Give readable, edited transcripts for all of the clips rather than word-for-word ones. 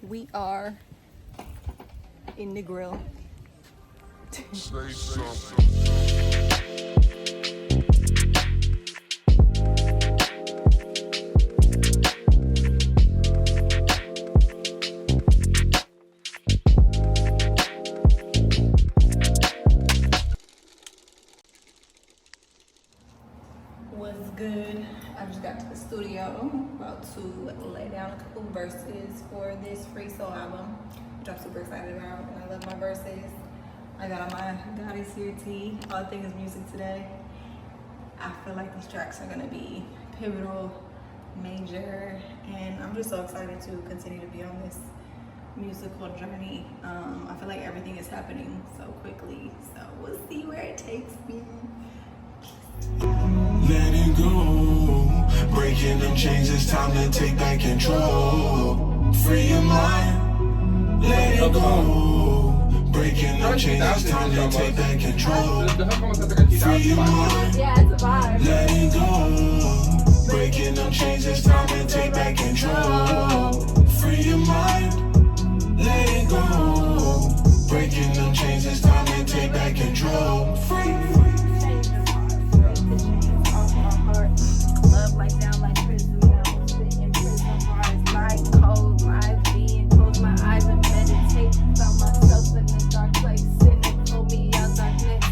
We are in the grill. Say something. What's good? I just got to the studio, about to lay down a couple verses for this freestyle album, which I'm super excited about, and I love my verses. I got on my God is Here tee, all things music today. I feel like these tracks are gonna be pivotal, major, and I'm just so excited to continue to be on this musical journey. I feel like everything is happening so quickly, so we'll see where it takes me. Let it go, breaking them chains, it's time to take back control. Free your mind, let it go, breaking them chains, it's time to take back control. Free your mind, Yeah, it's a vibe. let it go, breaking them chains, it's time to take back control. Free your mind, let it go, breaking them chains, it's time to take back control. Free. Love like down like prison, I'm sitting in prison bars, like cold, live being, close my eyes and meditate, found myself in this dark place, and it pulled me out darkness.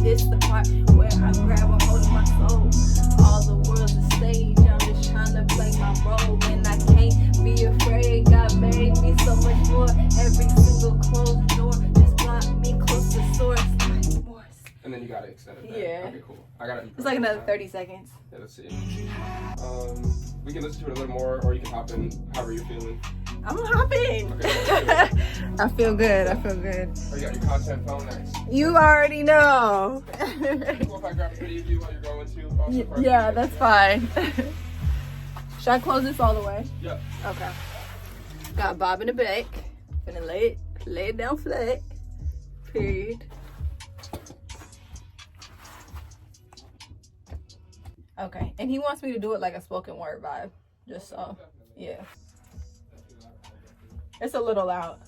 This the part where I grab a hold of my soul. All the world's a stage, I'm just trying to play my role, and I can't be afraid. God made me so much more. Every single closed door just brought me close to source. And then you gotta extend it back. Yeah. Okay, cool. I got it. It's like another 30 seconds. Yeah, let's see. We can listen to it a little more, or you can hop in however you're feeling. I'm hopping. Okay. I feel good. I feel good. Oh, you got your content phone next. You already know. Cool if I grab a video of you while you're going to. Yeah, that's fine. Should I close this all the way? Yeah. Okay. Got Bob in the back. Gonna lay it down flat. Period. Okay, and he wants me to do it like a spoken word vibe. Just so, yeah. It's a little loud.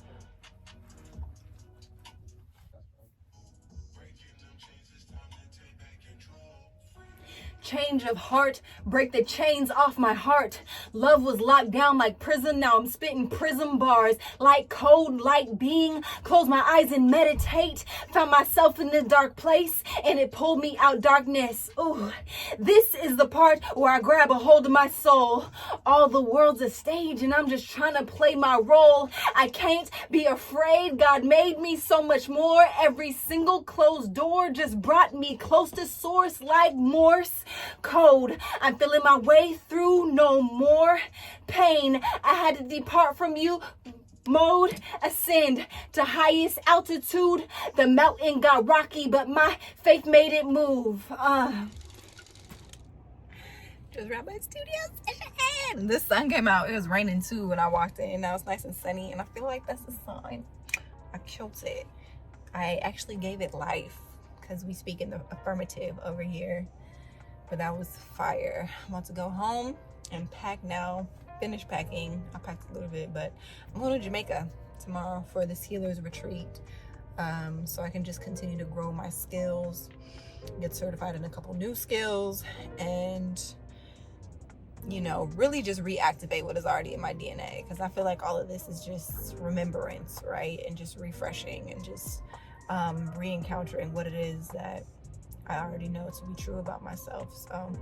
Change of heart, break the chains off my heart. Love was locked down like prison, now I'm spitting prison bars. Like cold, like being, close my eyes and meditate. Found myself in this dark place, and it pulled me out darkness. Ooh, this is the part where I grab a hold of my soul. All the world's a stage, and I'm just trying to play my role. I can't be afraid, God made me so much more. Every single closed door just brought me close to source like Morse code. I'm feeling my way through, no more pain. I had to depart from you. Mode ascend to highest altitude. The mountain got rocky, but my faith made it move. Just right by studio session. The sun came out. It was raining too when I walked in. Now it's nice and sunny, and I feel like that's a sign. I killed it. I actually gave it life because we speak in the affirmative over here. But that was fire. I'm about to go home and pack now. Finish packing. I packed a little bit, but I'm going to Jamaica tomorrow for this healer's retreat. So I can just continue to grow my skills, get certified in a couple new skills, and really just reactivate what is already in my DNA. Because I feel like all of this is just remembrance, right? And just refreshing and just re-encountering what it is that I already know to be true about myself. So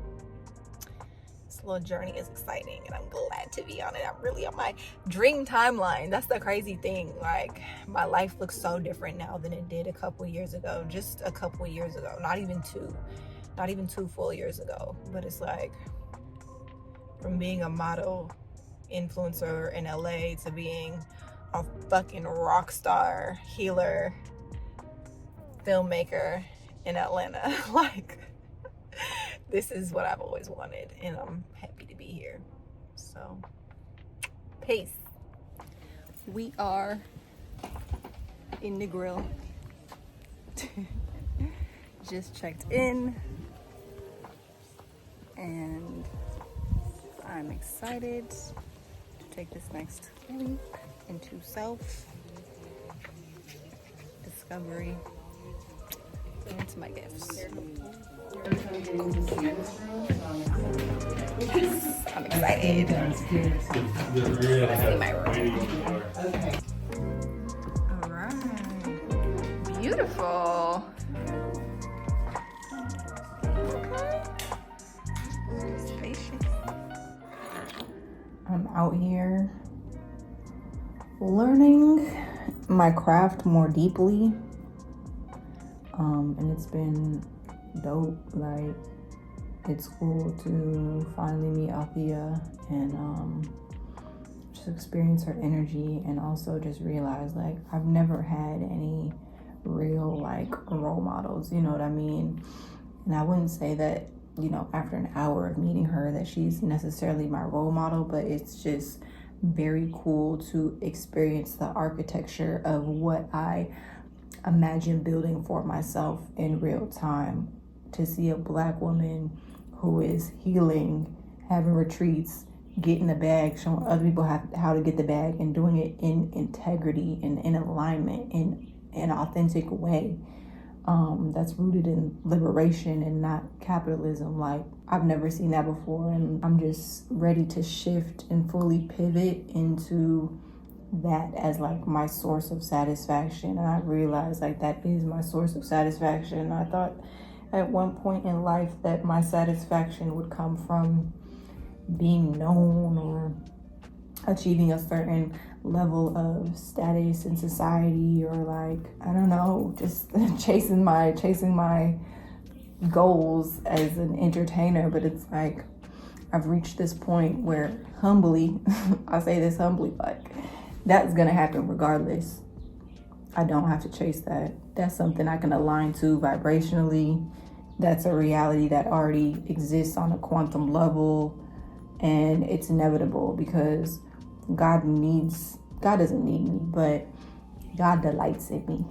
this little journey is exciting, and I'm glad to be on it. I'm really on my dream timeline. That's the crazy thing. Like, my life looks so different now than it did a couple years ago. Just a couple years ago. Not even two full years ago. But it's like, from being a model influencer in LA to being a fucking rock star, healer, filmmaker in Atlanta. Like, this is what I've always wanted, and I'm happy to be here. So, peace. We are in the grill. Just checked in, and I'm excited to take this next leap into self discovery and into my gifts. I'm excited. Let's see my room. All right. Beautiful. Spacious. I'm out here learning my craft more deeply. And it's been dope. Like, it's cool to finally meet Althea and just experience her energy, and also just realize, like, I've never had any real, like, role models, you know what I mean? And I wouldn't say that, you know, after an hour of meeting her that she's necessarily my role model, but it's just very cool to experience the architecture of what I imagine building for myself in real time. To see a Black woman who is healing, having retreats, getting the bag, showing other people how to get the bag, and doing it in integrity and in alignment, in an authentic way. That's rooted in liberation and not capitalism. Like, I've never seen that before, and I'm just ready to shift and fully pivot into that as like my source of satisfaction. And I realized, like, that is my source of satisfaction. I thought at one point in life that my satisfaction would come from being known or achieving a certain level of status in society, or like, I don't know, just chasing my goals as an entertainer. But it's like, I've reached this point where humbly, I say this humbly, like, that's gonna happen regardless. I don't have to chase that. That's something I can align to vibrationally. That's a reality that already exists on a quantum level, and it's inevitable because God doesn't need me, but God delights in me.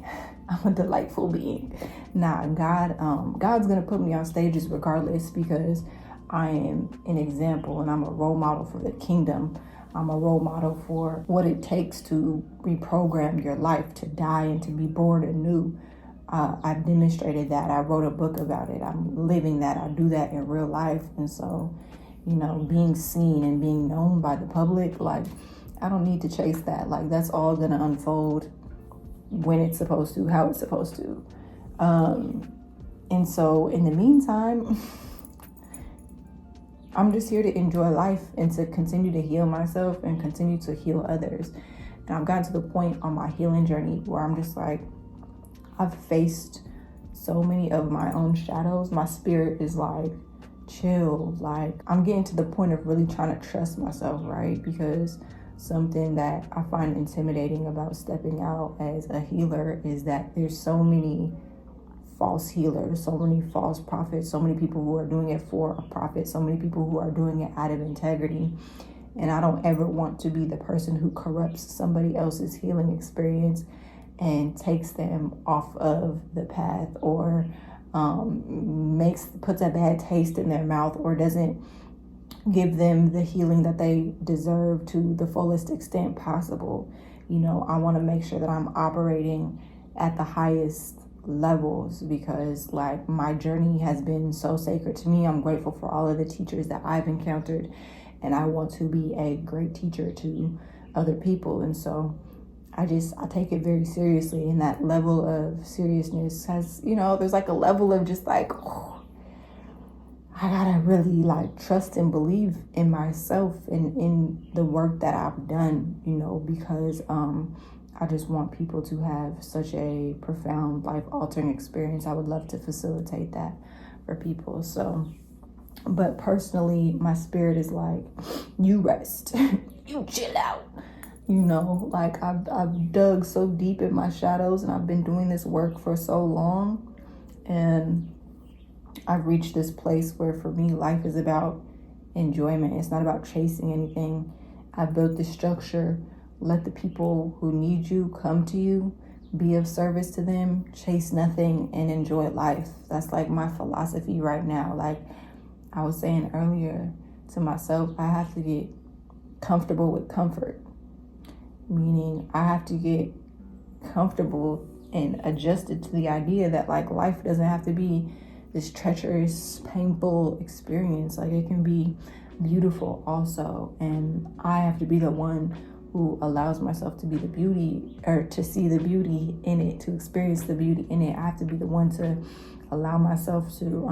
I'm a delightful being. God's gonna put me on stages regardless, because I am an example and I'm a role model for the kingdom. I'm a role model for what it takes to reprogram your life, to die and to be born anew. I've demonstrated that. I wrote a book about it. I'm living that. I do that in real life. And so, you know, being seen and being known by the public, like, I don't need to chase that. Like, that's all gonna unfold when it's supposed to, how it's supposed to. And so in the meantime, I'm just here to enjoy life and to continue to heal myself and continue to heal others. And I've gotten to the point on my healing journey where I'm just like, I've faced so many of my own shadows. My spirit is like, chill. Like, I'm getting to the point of really trying to trust myself, right? Because something that I find intimidating about stepping out as a healer is that there's so many false healers, so many false prophets, so many people who are doing it for a profit, so many people who are doing it out of integrity. And I don't ever want to be the person who corrupts somebody else's healing experience and takes them off of the path, or puts a bad taste in their mouth, or doesn't give them the healing that they deserve to the fullest extent possible. You know, I want to make sure that I'm operating at the highest levels, because, like, my journey has been so sacred to me. I'm grateful for all of the teachers that I've encountered, and I want to be a great teacher to other people. And so I take it very seriously, and that level of seriousness has, you know, there's like a level of just like, oh, I gotta really like trust and believe in myself and in the work that I've done, you know, because I just want people to have such a profound life-altering experience. I would love to facilitate that for people. So, but personally, my spirit is like, you rest, you chill out. You know, like, I've dug so deep in my shadows, and I've been doing this work for so long, and I've reached this place where, for me, life is about enjoyment. It's not about chasing anything. I've built this structure. Let the people who need you come to you, be of service to them, chase nothing, and enjoy life. That's like my philosophy right now. Like I was saying earlier to myself, I have to get comfortable with comfort, meaning I have to get comfortable and adjusted to the idea that like life doesn't have to be this treacherous, painful experience. Like it can be beautiful also, and I have to be the one who allows myself to be the beauty, or to see the beauty in it, to experience the beauty in it. I have to be the one to allow myself to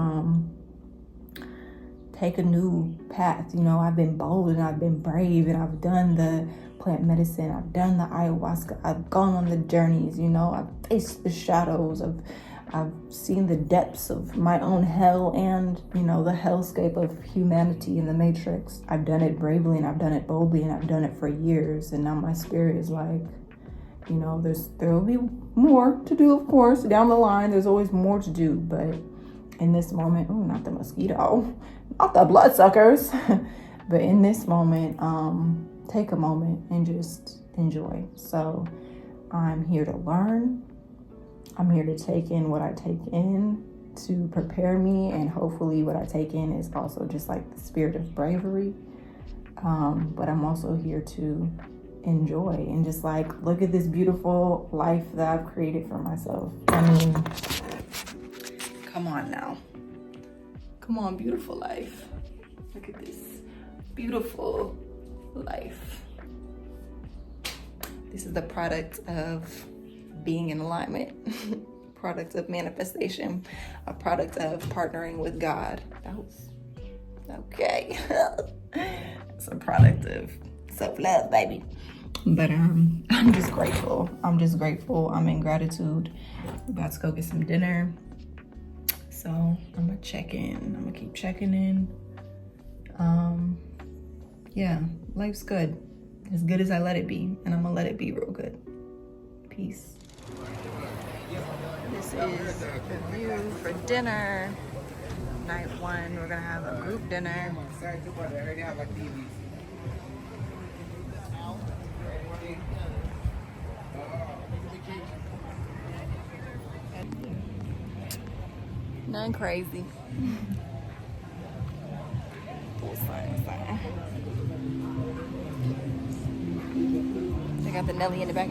take a new path. You know, I've been bold and I've been brave, and I've done the plant medicine, I've done the ayahuasca, I've gone on the journeys, you know, I've faced the shadows, I've seen the depths of my own hell and, you know, the hellscape of humanity in the matrix. I've done it bravely and I've done it boldly and I've done it for years, and now my spirit is like, you know, there will be more to do, of course, down the line. There's always more to do, but in this moment, oh, not the mosquito, not the bloodsuckers, but in this moment, take a moment and just enjoy. So I'm here to learn. I'm here to take in what I take in to prepare me, and hopefully what I take in is also just like the spirit of bravery. But I'm also here to enjoy and just like look at this beautiful life that I've created for myself. I mean, come on now. Come on, beautiful life. Look at this beautiful life. This is the product of being in alignment, product of manifestation, a product of partnering with God. That was okay. It's a product of self-love, baby. But I'm just grateful. I'm in gratitude. I'm about to go get some dinner. So I'm gonna check in. I'm gonna keep checking in. Yeah, life's good. As good as I let it be, and I'm gonna let it be real good. Peace. This is the view for dinner. Night one, we're gonna have a group dinner. Nothing crazy. They got the Nelly in the back.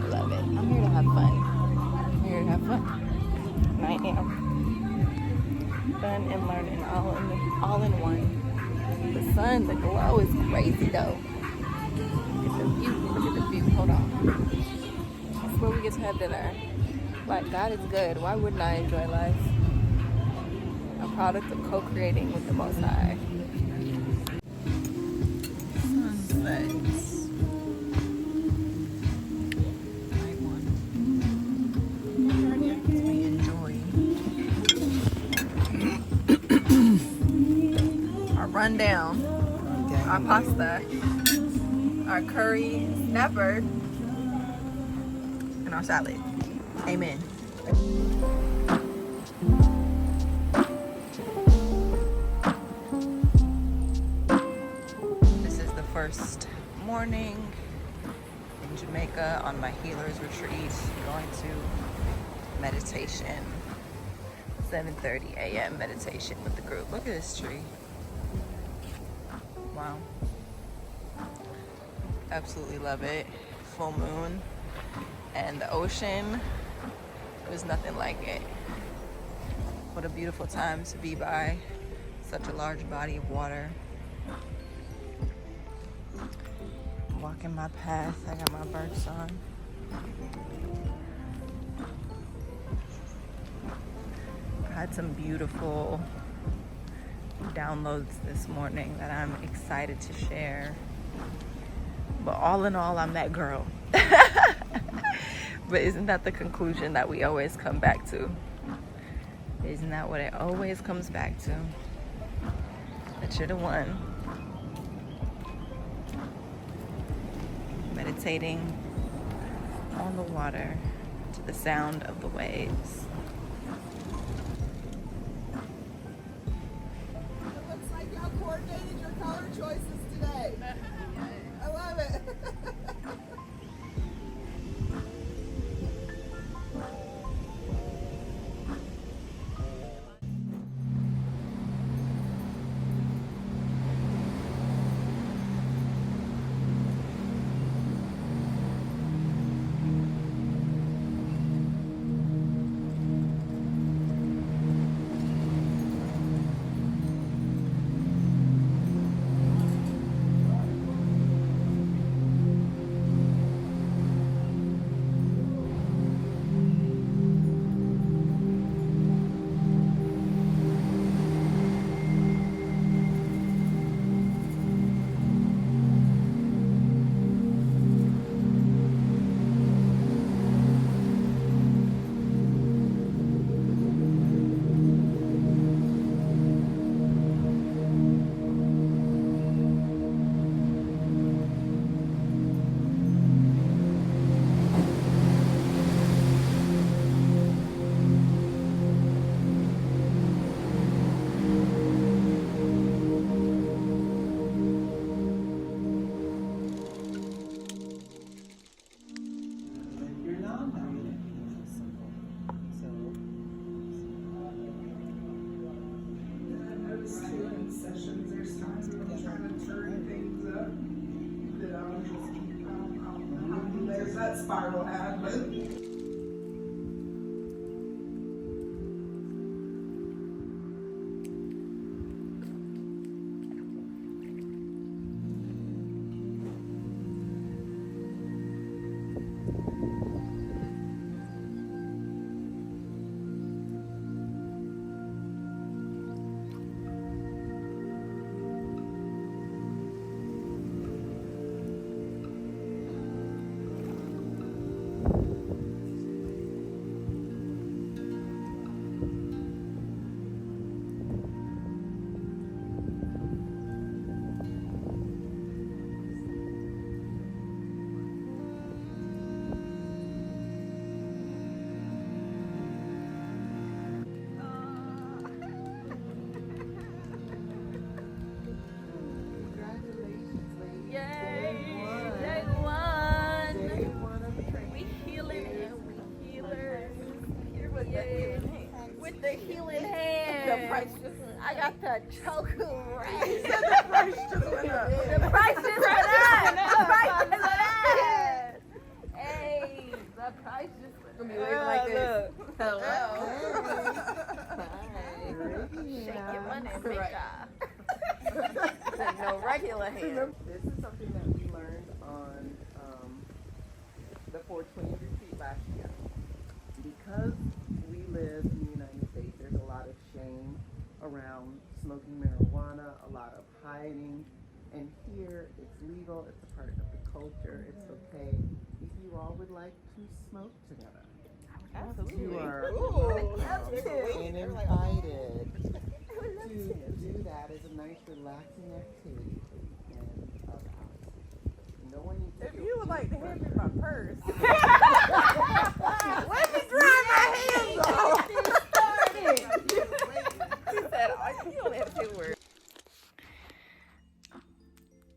Love it. I'm here to have fun. And I am. Fun and learning all in one. The sun, the glow is crazy though. Look at the view. Hold on. That's where we get to have dinner. Like, God is good. Why wouldn't I enjoy life? A product of co-creating with the Most High. Sunsets. Night one. We enjoy our rundown, our pasta, our curry snapper, and our salad. Amen. This is the first morning in Jamaica on my healer's retreat, going to meditation. 7:30 a.m. meditation with the group. Look at this tree. Wow. Absolutely love it. Full moon and the ocean. There's nothing like it. What a beautiful time to be by such a large body of water. I'm walking my path. I got my birds on. I had some beautiful downloads this morning that I'm excited to share. But all in all, I'm that girl. But isn't that the conclusion that we always come back to? Isn't that what it always comes back to? That you're the one. Meditating on the water to the sound of the waves. It looks like y'all coordinated your color choices today. I love it. I got the choku right. The price just went up. The price just went up. The price just went up. Hey, the price just went up. Gonna be waving like this. Hello. Hey. Shake your money, Mika. No regular hand. This is something that we learned on the 420 retreat last year. Because we live in the United States, there's a lot of shame around smoking marijuana, a lot of hiding. And here, it's legal, it's a part of the culture, it's okay. If you all would like to smoke together, you are welcome and invited to do that as a nice relaxing activity for the weekend of the house. No one needs to If you would like to hand me my purse. Let me dry my hands off. He said, you only have 2 words.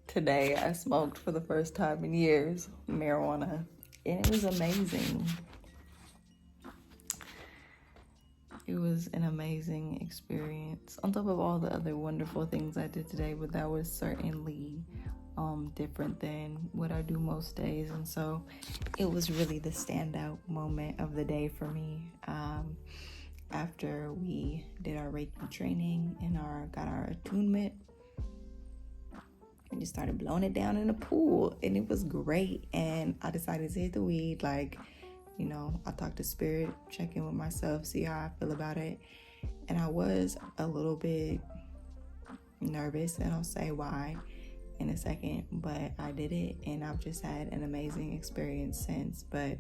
Today, I smoked for the first time in years marijuana, and it was amazing. It was an amazing experience. On top of all the other wonderful things I did today, but that was certainly different than what I do most days. And so it was really the standout moment of the day for me. After we did our Reiki training and got our attunement, and just started blowing it down in the pool, and it was great. And I decided to hit the weed. Like, you know, I talked to spirit, check in with myself, see how I feel about it. And I was a little bit nervous, and I'll say why in a second, but I did it, and I've just had an amazing experience since. But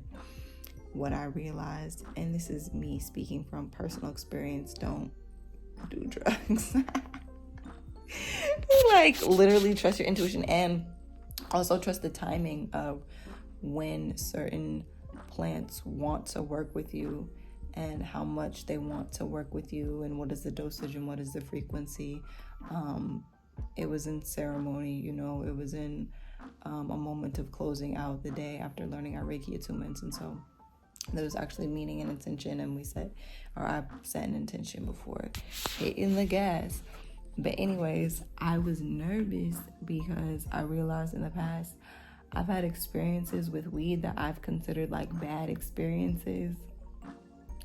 what I realized, and this is me speaking from personal experience, don't do drugs. Like, literally trust your intuition, and also trust the timing of when certain plants want to work with you and how much they want to work with you, and what is the dosage and what is the frequency. It was in ceremony, you know, it was in a moment of closing out the day after learning our Reiki attunements. And so there was actually meaning and intention, and I set an intention before hitting the gas. But anyways, I was nervous because I realized in the past I've had experiences with weed that I've considered like bad experiences.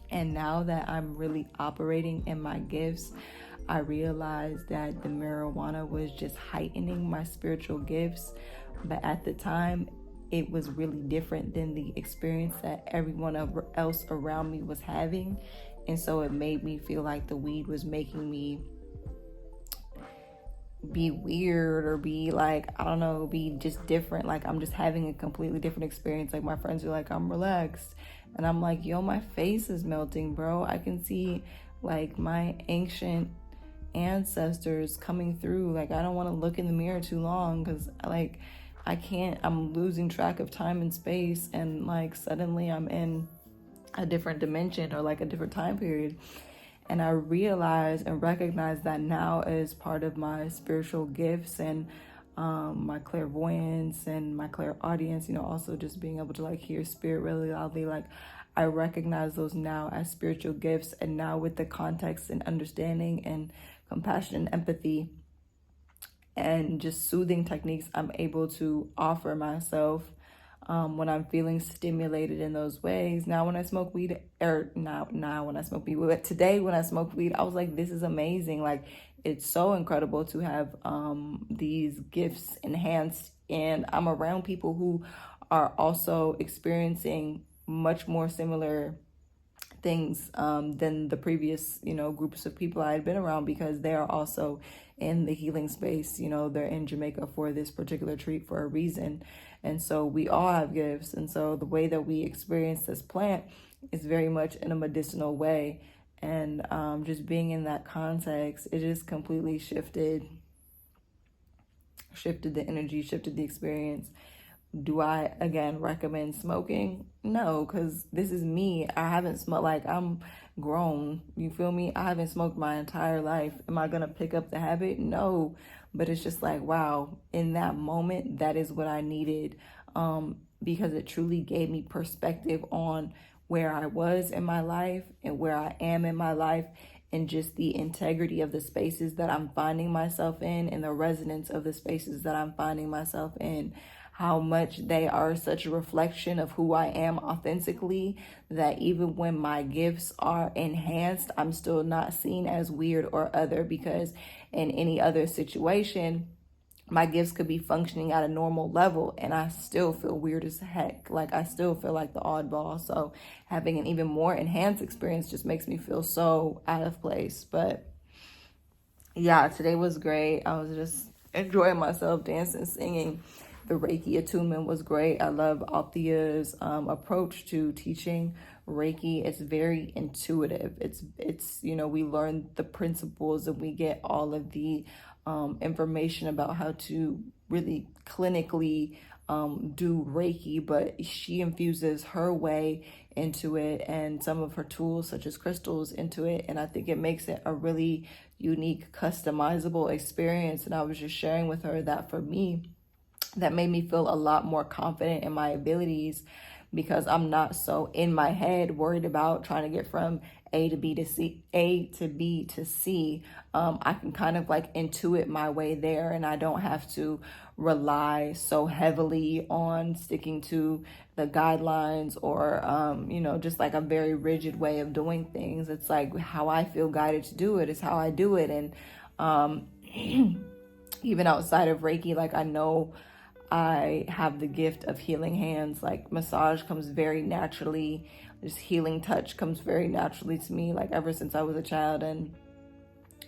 And now that I'm really operating in my gifts, I realized that the marijuana was just heightening my spiritual gifts. But at the time, it was really different than the experience that everyone else around me was having. And so it made me feel like the weed was making me be weird, or be like, I don't know, be just different. Like, I'm just having a completely different experience. Like, my friends are like, I'm relaxed. And I'm like, yo, my face is melting, bro. I can see like my ancient ancestors coming through. Like, I don't want to look in the mirror too long, because like I can't, I'm losing track of time and space, and like suddenly I'm in a different dimension or like a different time period. And I realize and recognize that now as part of my spiritual gifts and my clairvoyance and my clairaudience, you know, also just being able to like hear spirit really loudly. Like, I recognize those now as spiritual gifts, and now with the context and understanding and compassion and empathy and just soothing techniques I'm able to offer myself when I'm feeling stimulated in those ways. Now when I smoke weed, now when I smoke weed, but today when I smoked weed, I was like, this is amazing. Like, it's so incredible to have these gifts enhanced, and I'm around people who are also experiencing much more similar things than the previous, you know, groups of people I had been around, because they are also in the healing space. You know, they're in Jamaica for this particular treat for a reason. And so we all have gifts. And so the way that we experience this plant is very much in a medicinal way. And just being in that context, it just completely shifted the energy, shifted the experience. Do I, again, recommend smoking? No, because this is me. I haven't smoked, like, I'm grown. You feel me? I haven't smoked my entire life. Am I going to pick up the habit? No. But it's just like, wow, in that moment, that is what I needed, because it truly gave me perspective on where I was in my life and where I am in my life, and just the integrity of the spaces that I'm finding myself in and the resonance of the spaces that I'm finding myself in, how much they are such a reflection of who I am authentically, that even when my gifts are enhanced, I'm still not seen as weird or other, because in any other situation, my gifts could be functioning at a normal level and I still feel weird as heck. Like, I still feel like the oddball. So having an even more enhanced experience just makes me feel so out of place. But yeah, today was great. I was just enjoying myself, dancing, singing. The Reiki attunement was great. I love Althea's approach to teaching Reiki. It's very intuitive. It's we learn the principles and we get all of the information about how to really clinically do Reiki, but she infuses her way into it and some of her tools such as crystals into it, and I think it makes it a really unique, customizable experience. And I was just sharing with her that for me, that made me feel a lot more confident in my abilities, because I'm not so in my head worried about trying to get from A to B to C. I can kind of like intuit my way there, and I don't have to rely so heavily on sticking to the guidelines or, just like a very rigid way of doing things. It's like how I feel guided to do it is how I do it. And even outside of Reiki, like, I know I have the gift of healing hands. Like, massage comes very naturally. Just healing touch comes very naturally to me, like ever since I was a child. And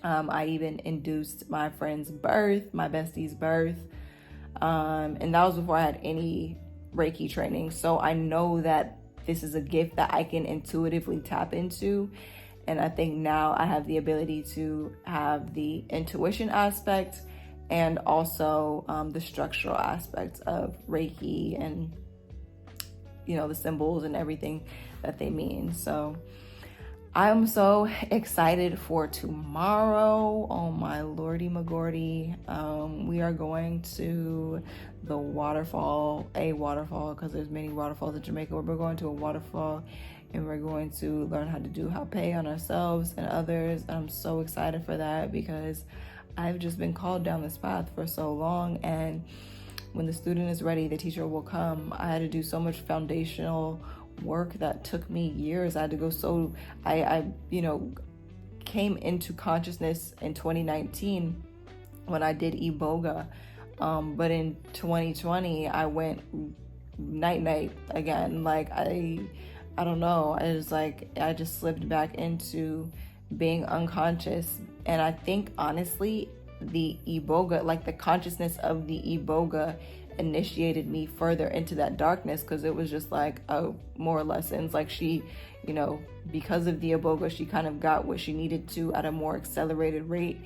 I even induced my friend's birth, my bestie's birth. And that was before I had any Reiki training. So I know that this is a gift that I can intuitively tap into. And I think now I have the ability to have the intuition aspect and also the structural aspects of Reiki and, the symbols and everything that they mean. So I'm so excited for tomorrow. Oh my lordy magordy. We are going to the waterfall, because there's many waterfalls in Jamaica. We're going to a waterfall and we're going to learn how to do hapé on ourselves and others. I'm so excited for that because I've just been called down this path for so long, and when the student is ready, the teacher will come. I had to do so much foundational work that took me years. I had to go I came into consciousness in 2019 when I did Iboga, but in 2020 I went night again. Like, I don't know, I just slipped back into being unconscious. And I think honestly, the Iboga, like the consciousness of the Iboga, initiated me further into that darkness, because it was just like, more lessons. Like, she, because of the Iboga, she kind of got what she needed to at a more accelerated rate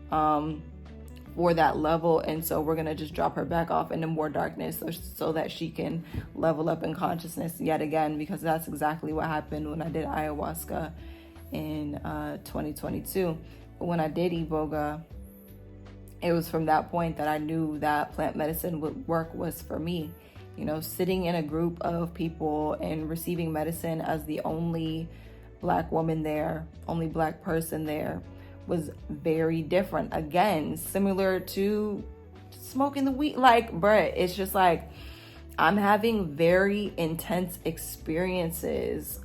for that level. And so we're gonna just drop her back off into more darkness so that she can level up in consciousness yet again, because that's exactly what happened when I did ayahuasca in 2022. But when I did Iboga, it was from that point that I knew that plant medicine work was for me. Sitting in a group of people and receiving medicine as the only Black woman there, only Black person there, was very different. Again, similar to smoking the weed. Like, bruh, it's just like, I'm having very intense experiences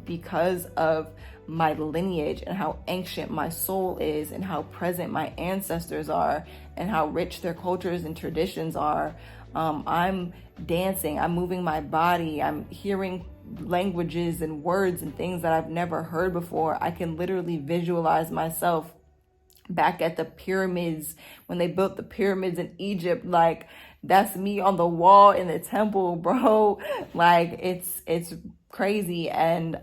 because of my lineage and how ancient my soul is and how present my ancestors are and how rich their cultures and traditions are. I'm dancing, I'm moving my body, I'm hearing languages and words and things that I've never heard before. I can literally visualize myself back at the pyramids when they built the pyramids in Egypt. Like, that's me on the wall in the temple, bro. Like, it's crazy. And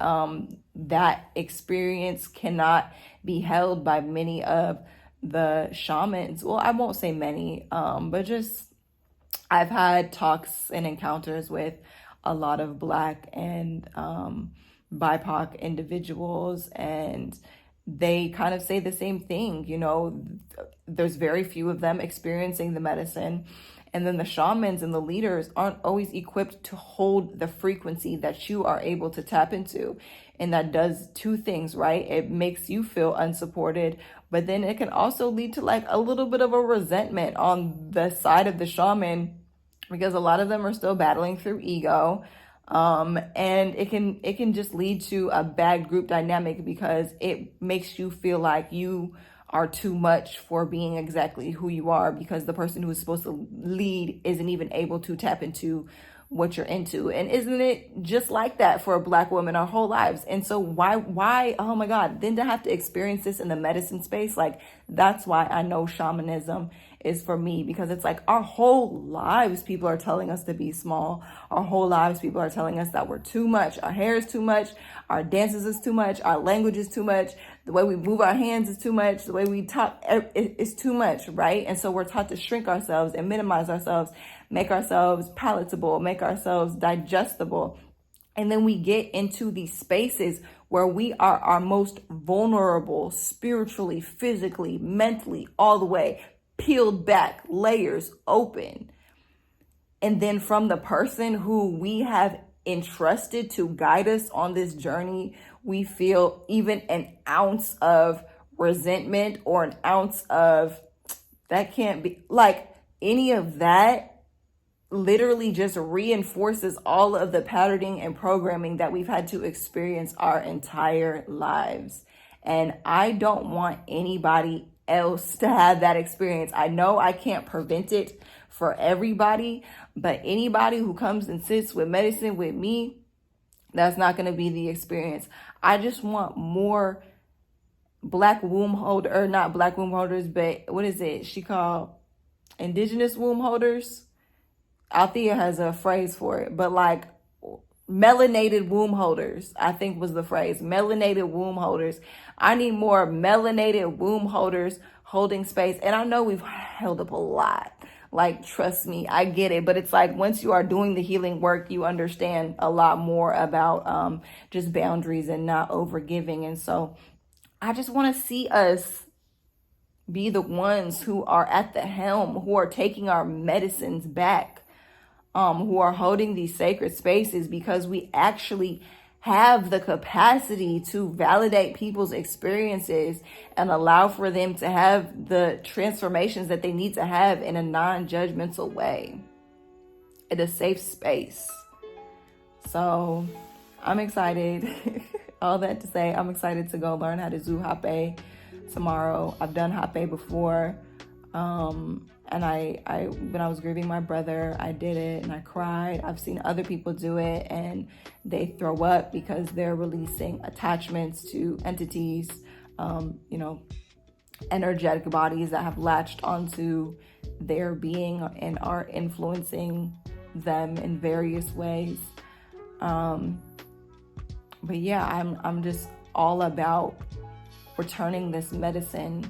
that experience cannot be held by many of the shamans. Well, I won't say many, but just I've had talks and encounters with a lot of Black and BIPOC individuals, and they kind of say the same thing. There's very few of them experiencing the medicine, And then the shamans and the leaders aren't always equipped to hold the frequency that you are able to tap into. And that does two things, right? It makes you feel unsupported, but then it can also lead to like a little bit of a resentment on the side of the shaman, because a lot of them are still battling through ego. And it can just lead to a bad group dynamic, because it makes you feel like you are too much for being exactly who you are, because the person who is supposed to lead isn't even able to tap into what you're into. And isn't it just like that for Black women our whole lives? And so why, oh my God, then to have to experience this in the medicine space, like that's why I know shamanism is for me, because it's like our whole lives people are telling us to be small. Our whole lives people are telling us that we're too much. Our hair is too much. Our dances is too much. Our language is too much. The way we move our hands is too much. The way we talk is too much, right? And so we're taught to shrink ourselves and minimize ourselves, make ourselves palatable, make ourselves digestible. And then we get into these spaces where we are our most vulnerable, spiritually, physically, mentally, all the way, peeled back, layers open. And then from the person who we have entrusted to guide us on this journey, we feel even an ounce of resentment or an ounce of, that can't be, like any of that literally just reinforces all of the patterning and programming that we've had to experience our entire lives. And I don't want anybody else to have that experience. I know I can't prevent it for everybody, but anybody who comes and sits with medicine with me, that's not going to be the experience. I just want more Black womb holder, or not Black womb holders, but what is it? She called indigenous womb holders. Althea has a phrase for it, but like melanated womb holders, I think was the phrase. Melanated womb holders. I need more melanated womb holders holding space. And I know we've held up a lot. Like, trust me, I get it. But it's like once you are doing the healing work, you understand a lot more about just boundaries and not overgiving. And so I just want to see us be the ones who are at the helm, who are taking our medicines back, who are holding these sacred spaces, because we actually have the capacity to validate people's experiences and allow for them to have the transformations that they need to have in a non-judgmental way, in a safe space. So I'm excited. All that to say, I'm excited to go learn how to do hape tomorrow. I've done hape before. And I when I was grieving my brother, I did it and I cried. I've seen other people do it and they throw up because they're releasing attachments to entities, energetic bodies that have latched onto their being and are influencing them in various ways. But yeah, I'm just all about returning this medicine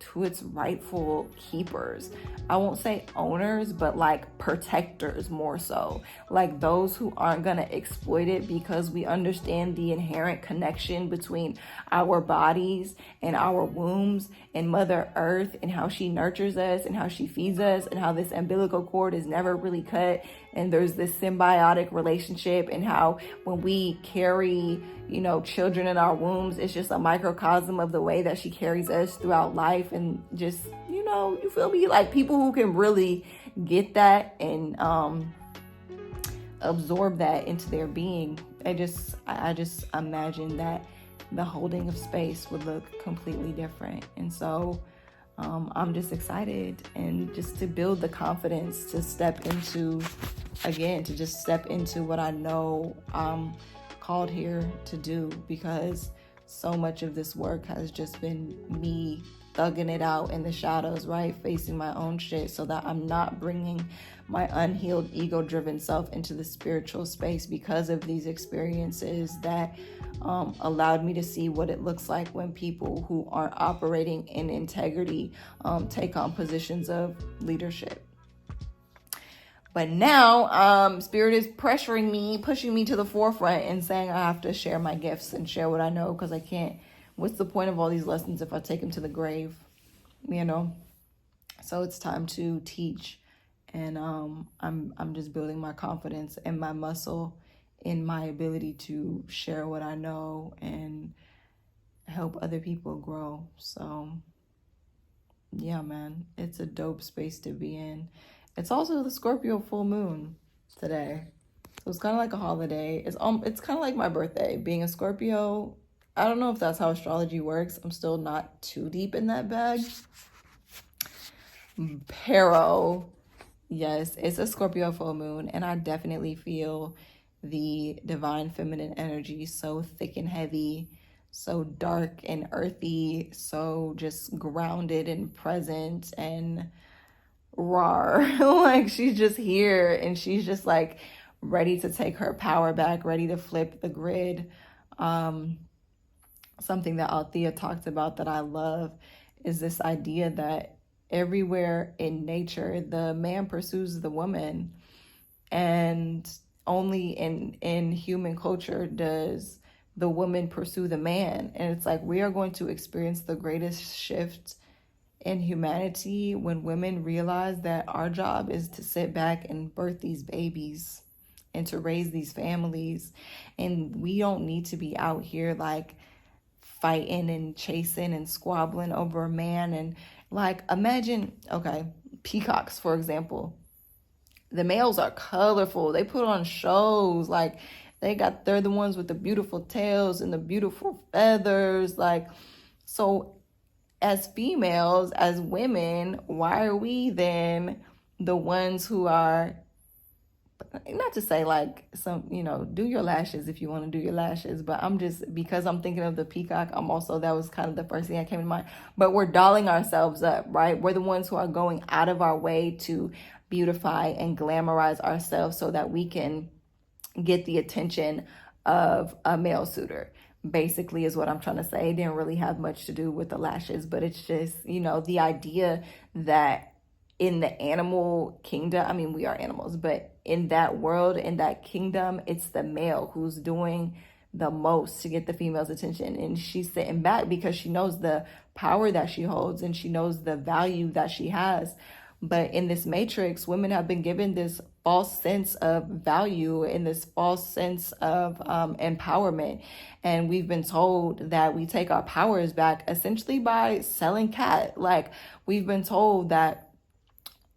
to its rightful keepers. I won't say owners, but like protectors more so. Like those who aren't gonna exploit it, because we understand the inherent connection between our bodies and our wombs and Mother Earth, and how she nurtures us and how she feeds us, and how this umbilical cord is never really cut. And there's this symbiotic relationship, and how when we carry, children in our wombs, it's just a microcosm of the way that she carries us throughout life. And just, you feel me? Like people who can really get that and absorb that into their being. I just imagine that the holding of space would look completely different. And so I'm just excited, and just to build the confidence to step into what I know I'm called here to do, because so much of this work has just been me thugging it out in the shadows, right? Facing my own shit, so that I'm not bringing my unhealed ego-driven self into the spiritual space, because of these experiences that allowed me to see what it looks like when people who aren't operating in integrity take on positions of leadership. But now Spirit is pressuring me, pushing me to the forefront and saying I have to share my gifts and share what I know, because I can't. What's the point of all these lessons if I take them to the grave? So it's time to teach And I'm just building my confidence and my muscle in my ability to share what I know and help other people grow. So yeah, man, it's a dope space to be in. It's also the Scorpio full moon today. So it's kind of like a holiday. It's kind of like my birthday. Being a Scorpio, I don't know if that's how astrology works. I'm still not too deep in that bag. Pero, yes, it's a Scorpio full moon, and I definitely feel the divine feminine energy so thick and heavy, so dark and earthy, so just grounded and present and raw. Like she's just here and she's just like ready to take her power back, ready to flip the grid. Something that Althea talked about that I love is this idea that everywhere in nature, the man pursues the woman, and only in human culture does the woman pursue the man. And it's like we are going to experience the greatest shift in humanity when women realize that our job is to sit back and birth these babies and to raise these families. And we don't need to be out here like fighting and chasing and squabbling over a man. And like, imagine, okay, peacocks, for example. The males are colorful. They put on shows. Like, they're the ones with the beautiful tails and the beautiful feathers. Like, so as females, as women, why are we then the ones who are, not to say like some, do your lashes if you want to do your lashes, but I'm just, because I'm thinking of the peacock, that was kind of the first thing that came to mind. But we're dolling ourselves up, right? We're the ones who are going out of our way to beautify and glamorize ourselves so that we can get the attention of a male suitor, basically, is what I'm trying to say. It didn't really have much to do with the lashes, but it's just, the idea that in the animal kingdom, I mean, we are animals, but in that world, in that kingdom, it's the male who's doing the most to get the female's attention. And she's sitting back because she knows the power that she holds and she knows the value that she has. But in this matrix, women have been given this false sense of value and this false sense of empowerment. And we've been told that we take our powers back essentially by selling cat. Like, we've been told that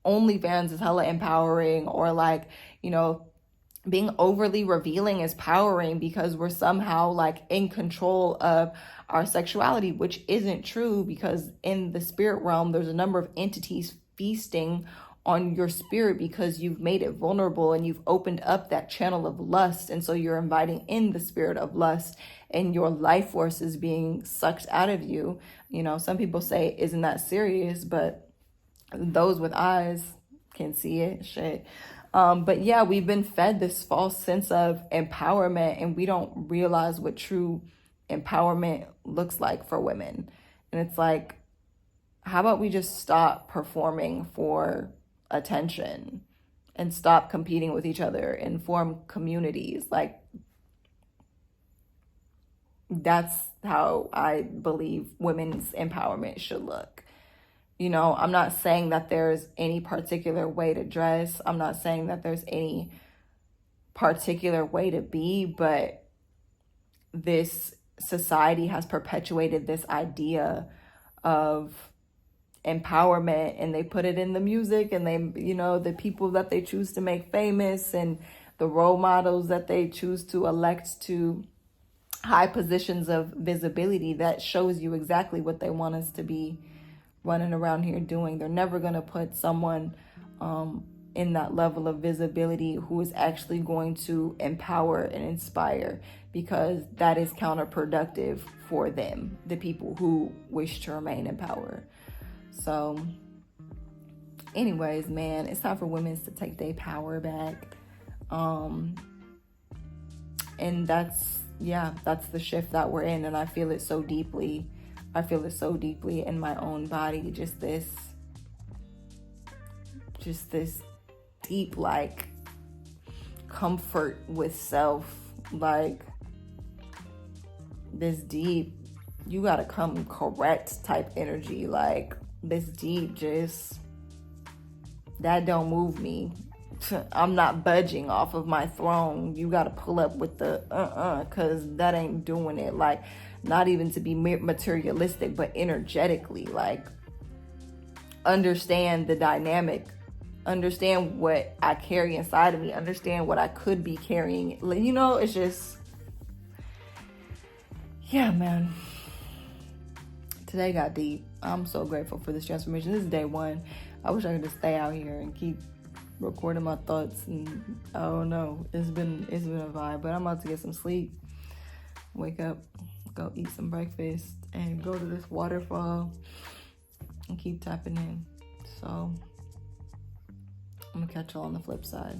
OnlyFans is hella empowering, or like, being overly revealing is powering because we're somehow like in control of our sexuality, which isn't true, because in the spirit realm, there's a number of entities feasting on your spirit because you've made it vulnerable and you've opened up that channel of lust. And so you're inviting in the spirit of lust and your life force is being sucked out of you. Some people say, isn't that serious? But those with eyes can see it, shit. But yeah, we've been fed this false sense of empowerment, and we don't realize what true empowerment looks like for women. And it's like, how about we just stop performing for attention and stop competing with each other and form communities? Like, that's how I believe women's empowerment should look. I'm not saying that there's any particular way to dress. I'm not saying that there's any particular way to be, but this society has perpetuated this idea of empowerment, and they put it in the music, and they, the people that they choose to make famous and the role models that they choose to elect to high positions of visibility that shows you exactly what they want us to be running around here doing. They're never going to put someone in that level of visibility who is actually going to empower and inspire, because that is counterproductive for them, the people who wish to remain in power. So anyways, man, it's time for women to take their power back. And that's the shift that we're in. And I feel it so deeply. In my own body, just this deep, like, comfort with self, like this deep, you gotta come correct type energy, like this deep, just that don't move me. I'm not budging off of my throne. You got to pull up with the because that ain't doing it. Like, not even to be materialistic, but energetically, like, understand the dynamic, understand what I carry inside of me, understand what I could be carrying. You know, it's just, yeah, man. Today got deep. I'm so grateful for this transformation. This is day one. I wish I could just stay out here and keep recording my thoughts, and I don't know, it's been a vibe. But I'm about to get some sleep, wake up, go eat some breakfast, and go to this waterfall and keep tapping in. So I'm gonna catch y'all on the flip side.